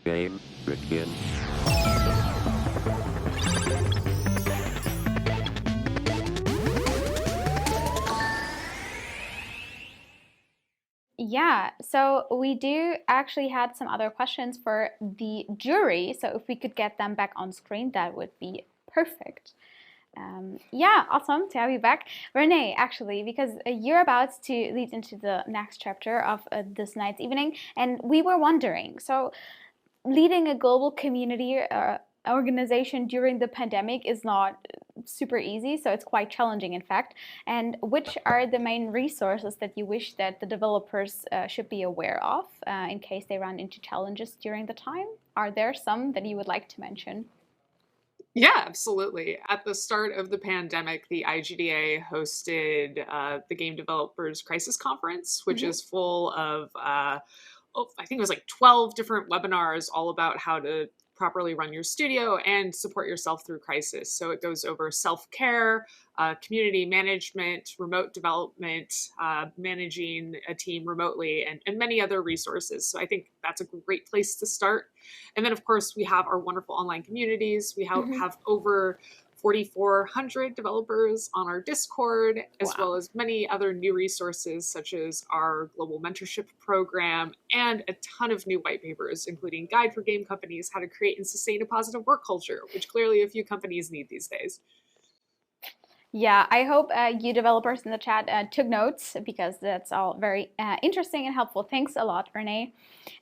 Game begin. Yeah, so we do actually had some other questions for the jury. So if we could get them back on screen, that would be perfect. Yeah, awesome to have you back. Renee, actually, because you're about to lead into the next chapter of this night's evening, and we were wondering, so leading a global community organization during the pandemic is not super easy, so it's quite challenging, in fact. And which are the main resources that you wish that the developers should be aware of in case they run into challenges during the time? Are there some that you would like to mention? Yeah, absolutely. At the start of the pandemic, the IGDA hosted the Game Developers Crisis Conference, which Mm-hmm. is full of, I think it was like 12 different webinars all about how to properly run your studio and support yourself through crisis. So it goes over self-care, community management, remote development, managing a team remotely, and many other resources. So I think that's a great place to start. And then, of course, we have our wonderful online communities. We Mm-hmm. have over 4,400 developers on our Discord, as well Wow. as many other new resources, such as our global mentorship program and a ton of new white papers, including Guide for Game Companies, How to Create and Sustain a Positive Work Culture, which clearly a few companies need these days. Yeah, I hope you developers in the chat took notes because that's all very interesting and helpful. Thanks a lot, Renee.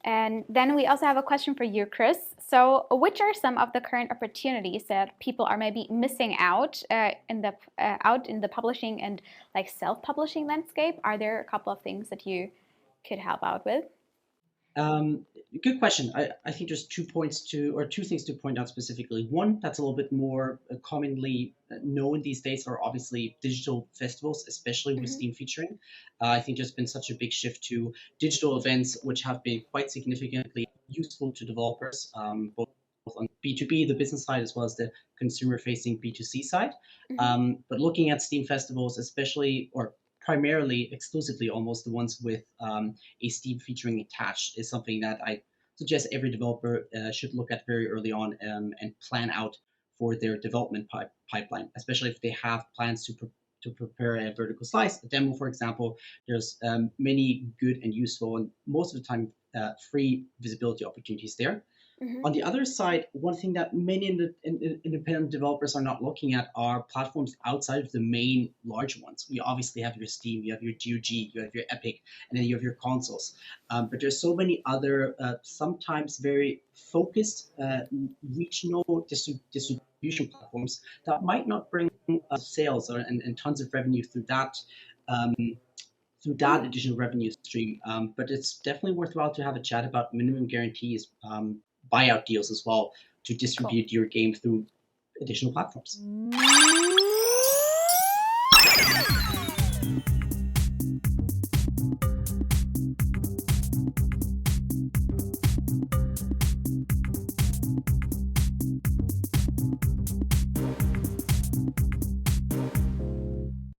And then we also have a question for you, Chris. So, which are some of the current opportunities that people are maybe missing out in the publishing and like self-publishing landscape? Are there a couple of things that you could help out with? Um, Good question. I think there's 2 points or two things to point out specifically. One that's a little bit more commonly known these days are obviously digital festivals, especially with Mm-hmm. Steam featuring. I think there's been such a big shift to digital events, which have been quite significantly useful to developers, both on B2B, the business side, as well as the consumer-facing B2C side. Mm-hmm. But looking at Steam festivals, especially or primarily, exclusively, almost the ones with a Steam featuring attached is something that I suggest every developer should look at very early on and plan out for their development pipeline, especially if they have plans to prepare a vertical slice, a demo, for example. There's many good and useful and most of the time free visibility opportunities there. Mm-hmm. On the other side, one thing that many independent developers are not looking at are platforms outside of the main large ones. You obviously have your Steam, you have your GOG, you have your Epic, and then you have your consoles. But there's so many other, sometimes very focused regional distribution platforms that might not bring sales and tons of revenue um, through that Mm. additional revenue stream. But it's definitely worthwhile to have a chat about minimum guarantees, buyout deals as well to Cool. distribute your game through additional platforms.